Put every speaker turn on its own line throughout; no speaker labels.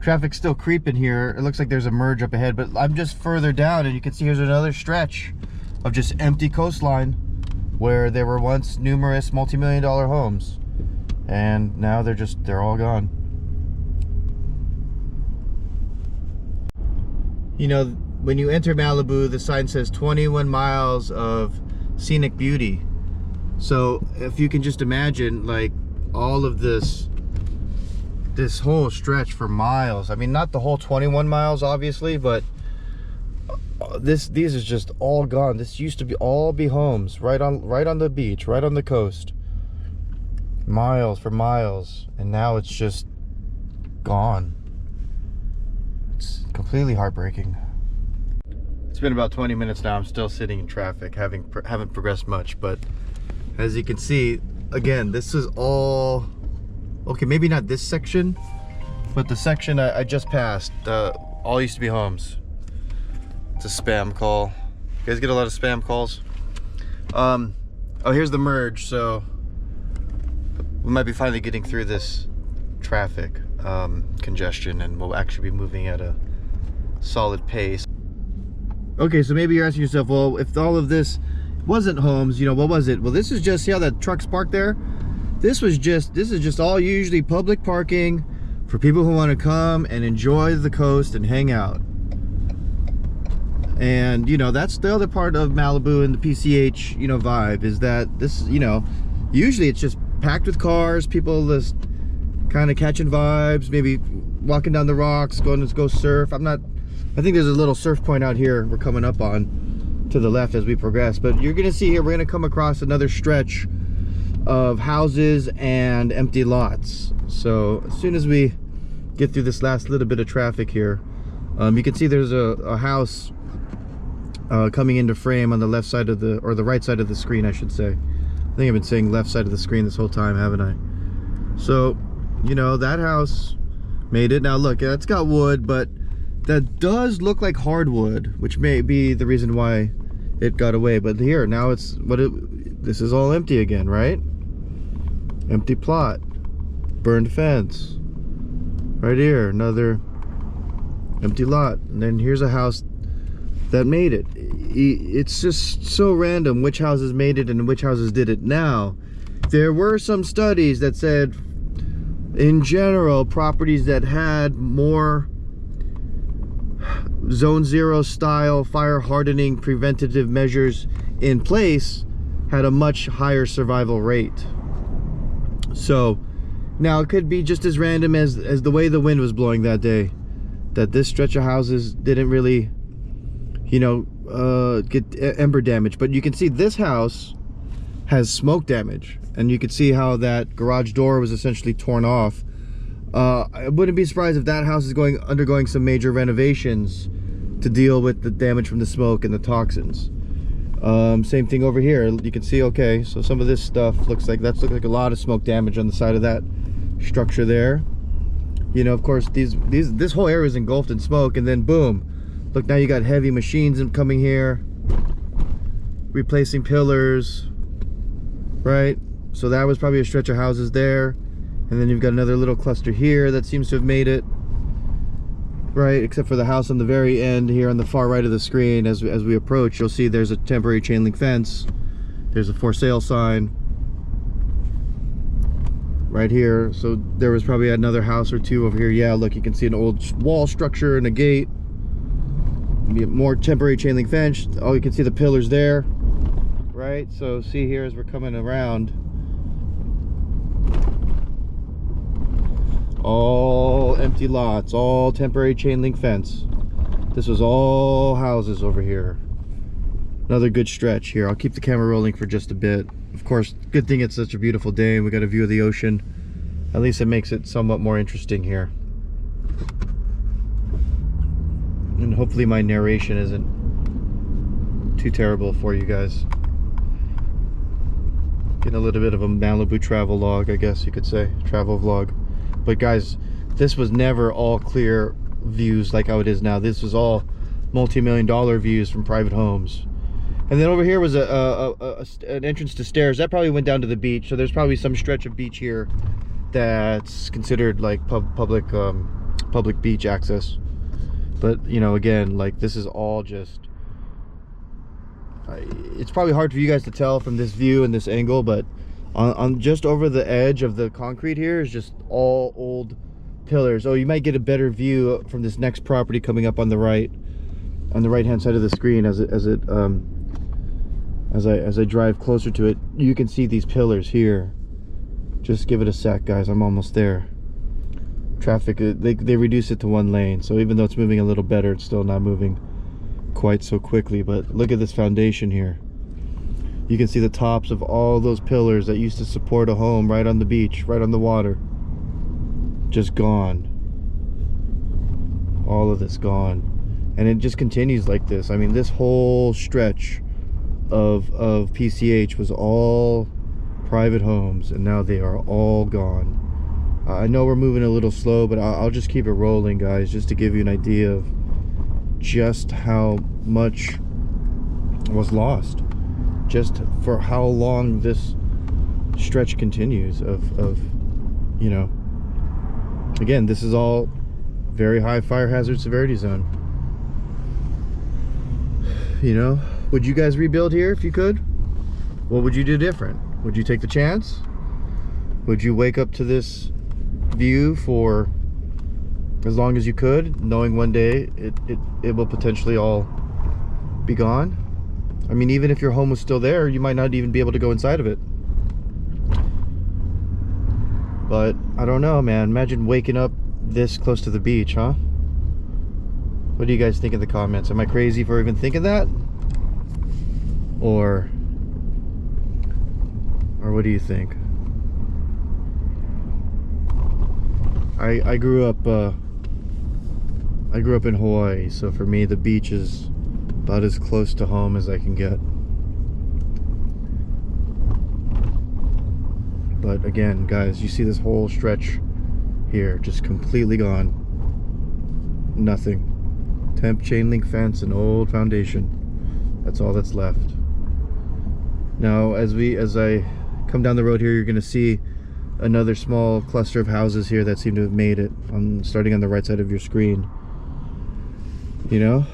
Traffic's still creeping here. It looks like there's a merge up ahead, but I'm just further down, and you can see here's another stretch of just empty coastline where there were once numerous multi-million-dollar homes, and now they're all gone. You know, when you enter Malibu, the sign says 21 miles of scenic beauty. So if you can just imagine, like, all of this whole stretch for miles. I mean, not the whole 21 miles, obviously, but these is just all gone. This used to all be homes right on the beach, right on the coast. Miles for miles, and now it's just gone. It's completely heartbreaking. It's been about 20 minutes now. I'm still sitting in traffic, haven't progressed much, but as you can see, again, this is all okay. Maybe not this section, but the section I just passed, all used to be homes. It's a spam call. You guys get a lot of spam calls? Oh, here's the merge, so we might be finally getting through this traffic congestion, and we'll actually be moving at a solid pace. Okay, so maybe you're asking yourself, well, if all of this wasn't homes, you know, what was it? Well, this is just, see how that truck's parked there? This is just all usually public parking for people who want to come and enjoy the coast and hang out. And, you know, that's the other part of Malibu and the PCH, you know, vibe, is that this, you know, usually it's just packed with cars, people just kind of catching vibes, maybe walking down the rocks, going to go surf. I think there's a little surf point out here we're coming up on to the left as we progress, but you're gonna see here, we're gonna come across another stretch of houses and empty lots. So as soon as we get through this last little bit of traffic here, you can see there's a house coming into frame on the left side of the, or the right side of the screen, I should say. I think I've been saying left side of the screen this whole time, haven't I? So, you know, that house made it. Now look, it's got wood, but that does look like hardwood, which may be the reason why it got away. But here, now it's this is all empty again, right? Empty plot, burned fence. Right here, another empty lot. And then here's a house that made it. It's just so random which houses made it and which houses did it. Now, there were some studies that said, in general, properties that had more Zone 0 style fire hardening preventative measures in place had a much higher survival rate. So now it could be just as random as the way the wind was blowing that day, that this stretch of houses didn't really, you know, get ember damage. But you can see this house has smoke damage, and you can see how that garage door was essentially torn off. I wouldn't be surprised if that house is undergoing some major renovations to deal with the damage from the smoke and the toxins. Same thing over here. You can see, okay, so some of this stuff looks like a lot of smoke damage on the side of that structure there. You know, of course, this whole area is engulfed in smoke, and then boom, look, now you got heavy machines coming here, replacing pillars, right? So that was probably a stretch of houses there. And then you've got another little cluster here that seems to have made it, right? Except for the house on the very end here on the far right of the screen. As we approach, you'll see there's a temporary chain link fence. There's a for sale sign right here. So there was probably another house or two over here. Yeah, look, you can see an old wall structure and a gate. More temporary chain link fence. Oh, you can see the pillars there, right? So see here as we're coming around, all empty lots, all temporary chain link fence. This was all houses over here. Another good stretch here. I'll keep the camera rolling for just a bit. Of course, good thing it's such a beautiful day and we got a view of the ocean. At least it makes it somewhat more interesting here. And hopefully my narration isn't too terrible for you guys. Getting a little bit of a Malibu travel log, I guess you could say, travel vlog. But guys, this was never all clear views like how it is now. This was all multi-million-dollar views from private homes. And then over here was an entrance to stairs. That probably went down to the beach. So there's probably some stretch of beach here that's considered like public public beach access. But you know, again, like this is all just, it's probably hard for you guys to tell from this view and this angle, but on just over the edge of the concrete here is just all old pillars. Oh, you might get a better view from this next property coming up on the right hand side of the screen as I drive closer to it. You can see these pillars here. Just give it a sec, guys. I'm almost there. Traffic, they reduce it to 1 lane, so even though it's moving a little better, it's still not moving quite so quickly. But look at this foundation here. You can see the tops of all those pillars that used to support a home right on the beach, right on the water. Just gone. All of this gone. And it just continues like this. I mean, this whole stretch of PCH was all private homes, and now they are all gone. I know we're moving a little slow, but I'll just keep it rolling, guys, just to give you an idea of just how much was lost, just for how long this stretch continues of you know, again, this is all very high fire hazard severity zone. You know, would you guys rebuild here if you could? What would you do different? Would you take the chance? Would you wake up to this view for as long as you could, knowing one day it will potentially all be gone? I mean, even if your home was still there, you might not even be able to go inside of it. But I don't know, man. Imagine waking up this close to the beach, huh? What do you guys think in the comments? Am I crazy for even thinking that? Or what do you think? I grew up in Hawaii, so for me the beach is about as close to home as I can get. But again, guys, you see this whole stretch here just completely gone. Nothing. Temp chain link fence and old foundation. That's all that's left. Now as I come down the road here, you're gonna see another small cluster of houses here that seem to have made it, starting on the right side of your screen. You know,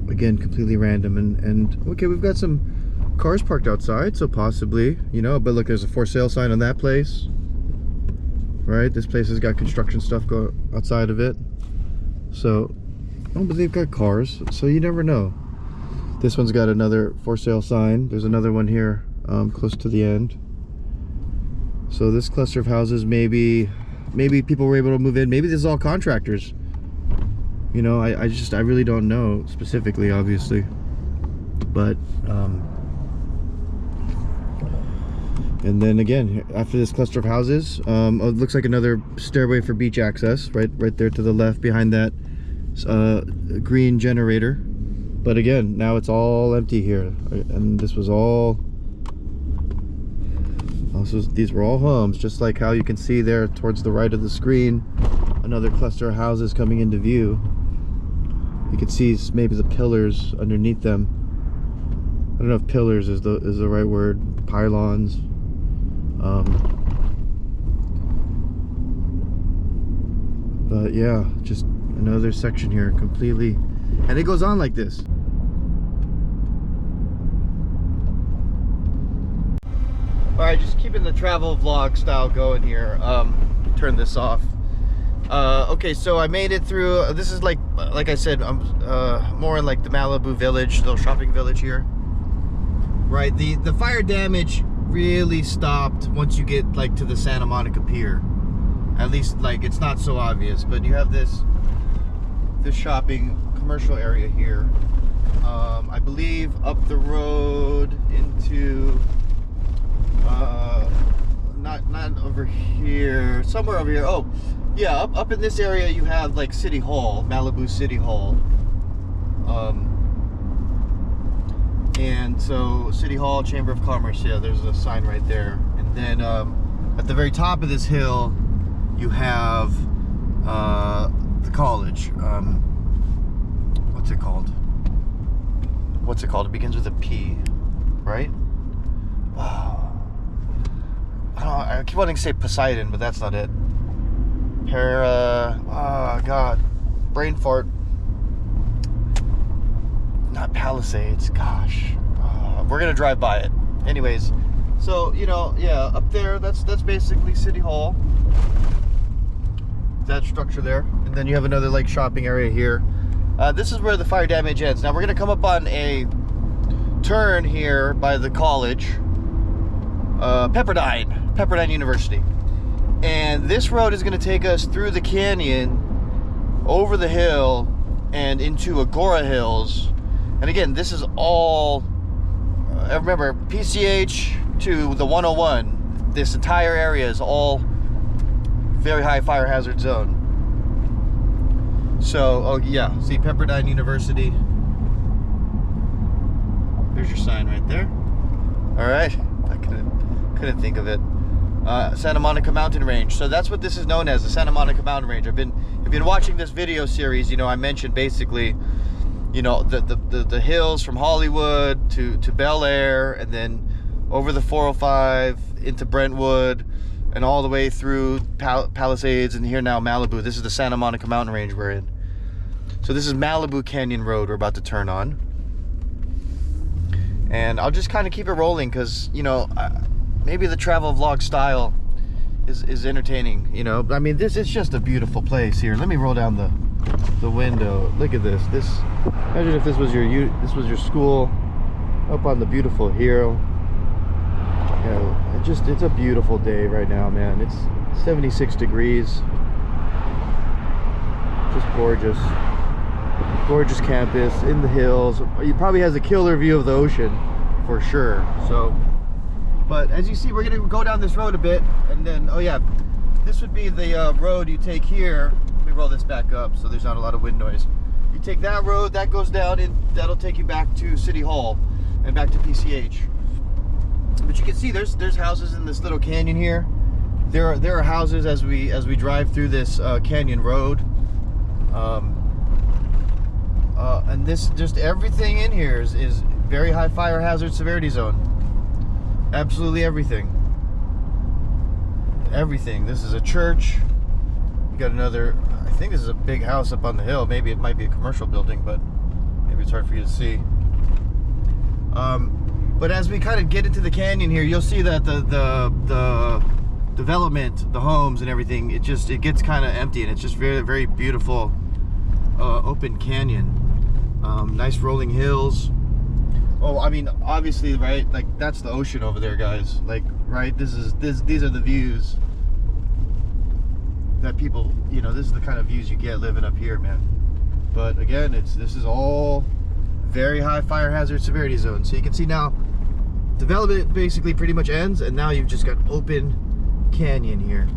again, completely random. And okay, we've got some cars parked outside, so possibly, you know, but look, there's a for sale sign on that place, right? This place has got construction stuff go outside of it, so oh, but they've got cars, so you never know. This one's got another for sale sign. There's another one here close to the end. So this cluster of houses, maybe people were able to move in. Maybe this is all contractors. You know, I really don't know specifically, obviously. But and then again, after this cluster of houses, it looks like another stairway for beach access right there to the left behind that green generator. But again, now it's all empty here, and this was all, these were all homes, just like how you can see there towards the right of the screen, another cluster of houses coming into view. You can see maybe the pillars underneath them. I don't know if pillars is the right word, pylons. But yeah, just another section here completely, and it goes on like this. All right, just keeping the travel vlog style going here. Turn this off. Okay, so I made it through. This is like I said, I'm more in like the Malibu village, little shopping village here. Right, the fire damage really stopped once you get like to the Santa Monica Pier. At least like it's not so obvious, but you have this shopping commercial area here. I believe up the road into not over here, somewhere over here. Oh yeah, up in this area you have like City Hall, Malibu City Hall. And so City Hall, Chamber of Commerce, yeah, there's a sign right there. And then at the very top of this hill you have the college. What's it called? What's it called? It begins with a P, right? Wow. I I keep wanting to say Poseidon, but that's not it. Oh God, brain fart. Not Palisades, gosh. We're gonna drive by it. Anyways, so, you know, yeah, up there, that's basically City Hall. That structure there. And then you have another like shopping area here. This is where the fire damage ends. Now we're gonna come up on a turn here by the college, Pepperdine University. And this road is gonna take us through the canyon, over the hill, and into Agora Hills. And again, this is all, remember, PCH to the 101, this entire area is all very high fire hazard zone. So, oh yeah, see Pepperdine University. There's your sign right there. All right, I couldn't think of it. Santa Monica Mountain Range. So that's what this is known as, the Santa Monica Mountain Range. I've been watching this video series. You know, I mentioned basically, you know, the hills from Hollywood to Bel Air, and then over the 405 into Brentwood, and all the way through Palisades, and here now Malibu. This is the Santa Monica Mountain Range we're in. So this is Malibu Canyon Road we're about to turn on. And I'll just kind of keep it rolling because, you know, maybe the travel vlog style is entertaining, you know. I mean, this is just a beautiful place here. Let me roll down the window. Look at this. Imagine if this was your school up on the beautiful hill. You know, it's a beautiful day right now, man. It's 76 degrees. Just gorgeous. Gorgeous campus in the hills. It probably has a killer view of the ocean for sure. So, but as you see, we're gonna go down this road a bit, and then, oh yeah, this would be the road you take here. Let me roll this back up so there's not a lot of wind noise. You take that road, that goes down, and that'll take you back to City Hall and back to PCH. But you can see there's houses in this little canyon here. There are houses as we drive through this canyon road. And this, just everything in here is very high fire hazard severity zone. Absolutely everything. Everything. This is a church. You got another, I think this is a big house up on the hill. Maybe it might be a commercial building, but maybe it's hard for you to see. But as we kind of get into the canyon here, you'll see that the development, the homes and everything, it gets kind of empty, and it's just very, very beautiful open canyon. Nice rolling hills. Oh, I mean, obviously, right, like that's the ocean over there, guys. Like, right, these are the views that people, you know, this is the kind of views you get living up here, man. But again, this is all very high fire hazard severity zone. So you can see now development basically pretty much ends, and now you've just got open canyon here.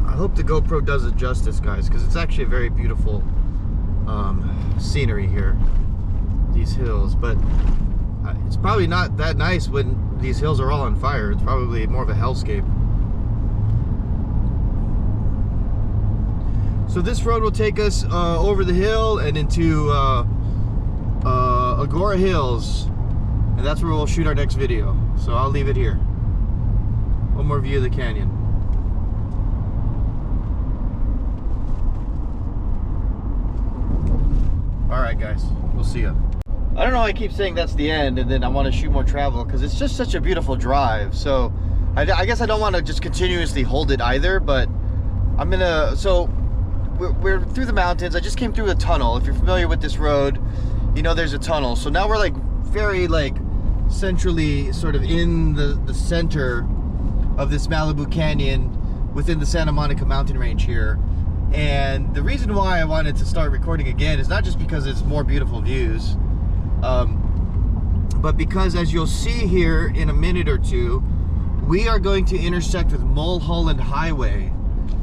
I hope the GoPro does it justice, guys, because it's actually a very beautiful scenery here, these hills. But it's probably not that nice when these hills are all on fire. It's probably more of a hellscape. So this road will take us over the hill and into Agora Hills, and that's where we'll shoot our next video. So I'll leave it here. One more view of the canyon. Alright guys, we'll see ya. I don't know why I keep saying that's the end and then I want to shoot more travel, because it's just such a beautiful drive. So I guess I don't want to just continuously hold it either, but I'm gonna, so we're through the mountains. I just came through a tunnel. If you're familiar with this road, you know there's a tunnel. So now we're like very like centrally sort of in the center of this Malibu Canyon within the Santa Monica Mountain Range here. And the reason why I wanted to start recording again is not just because it's more beautiful views, but because, as you'll see here in a minute or two, we are going to intersect with Mulholland Highway.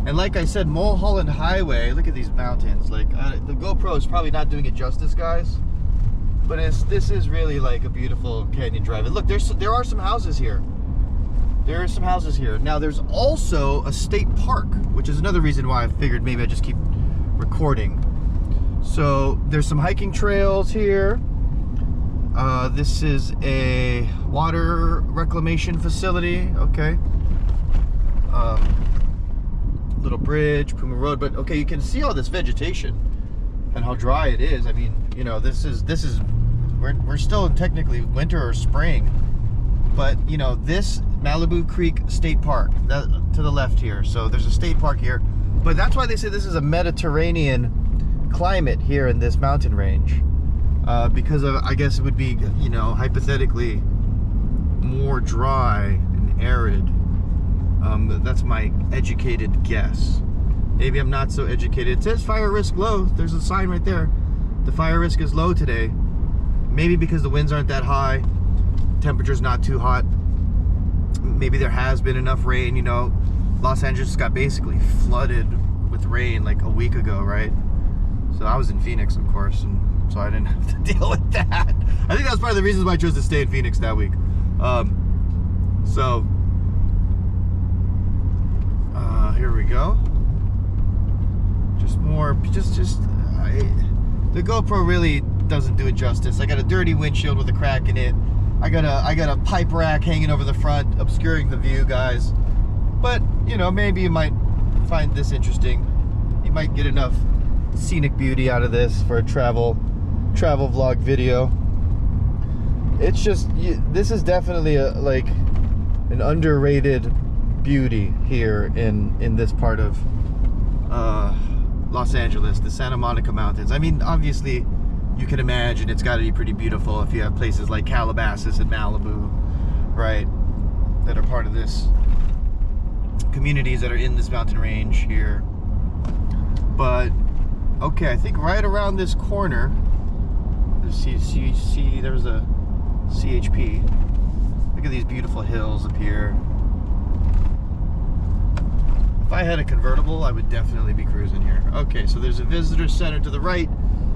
And like I said, Mulholland Highway, look at these mountains. Like the GoPro is probably not doing it justice, guys, but this is really like a beautiful canyon drive. And look, there are some houses here. There are some houses here. Now there's also a state park, which is another reason why I figured maybe I just keep recording. So there's some hiking trails here. This is a water reclamation facility. Okay. Little bridge, Puma Road, but okay, you can see all this vegetation and how dry it is. I mean, you know, we're still technically winter or spring, but you know, this Malibu Creek State Park, that to the left here. So there's a state park here, but that's why they say this is a Mediterranean climate here in this mountain range, because of, I guess it would be, you know, hypothetically more dry and arid. That's my educated guess. Maybe I'm not so educated. It says fire risk low. There's a sign right there. The fire risk is low today. Maybe because the winds aren't that high, temperature's not too hot. Maybe there has been enough rain. You know, Los Angeles got basically flooded with rain like a week ago, right? So I was in Phoenix, of course, and so I didn't have to deal with that. I think that's part of the reasons why I chose to stay in Phoenix that week. Here we go. Just more, the GoPro really doesn't do it justice. I got a dirty windshield with a crack in it. I got a pipe rack hanging over the front, obscuring the view, guys. But you know, maybe you might find this interesting. You might get enough scenic beauty out of this for a travel vlog video. It's just, this is definitely like an underrated beauty here in this part of Los Angeles, the Santa Monica Mountains. I mean, obviously you can imagine it's got to be pretty beautiful if you have places like Calabasas and Malibu, right, that are part of this, communities that are in this mountain range here. But okay, I think right around this corner, there's there's a CHP. Look at these beautiful hills up here. If I had a convertible, I would definitely be cruising here. Okay, so there's a visitor center to the right,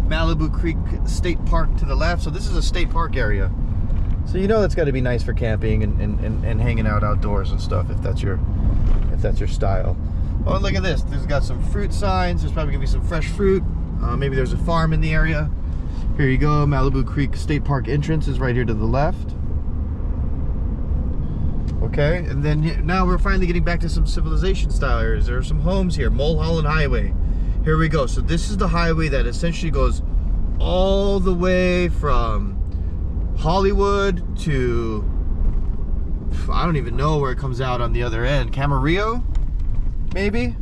Malibu Creek State Park to the left. So this is a state park area. So you know that's got to be nice for camping and hanging out outdoors and stuff, if that's your style. Oh, look at this. There's got some fruit signs. There's probably gonna be some fresh fruit. Maybe there's a farm in the area. Here you go. Malibu Creek State Park entrance is right here to the left. Okay, and then now we're finally getting back to some civilization style areas. There are some homes here. Mulholland Highway. Here we go. So this is the highway that essentially goes all the way from Hollywood to, I don't even know where it comes out on the other end. Camarillo, maybe?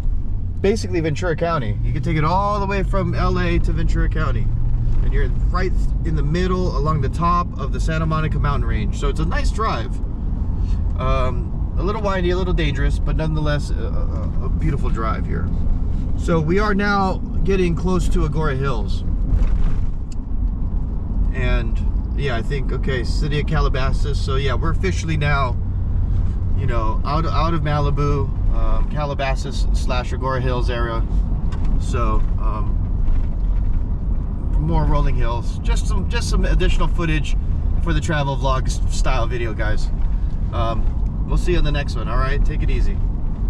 Basically Ventura County. You can take it all the way from LA to Ventura County. And you're right in the middle along the top of the Santa Monica mountain range. So it's a nice drive. A little windy, a little dangerous, but nonetheless a beautiful drive here. So we are now getting close to Agora Hills. And yeah, I think, okay, city of Calabasas. So yeah, we're officially now, you know, out of Malibu, Calabasas / Agora Hills area. So more rolling hills, just some additional footage for the travel vlog style video, guys. We'll see you on the next one. All right, take it easy.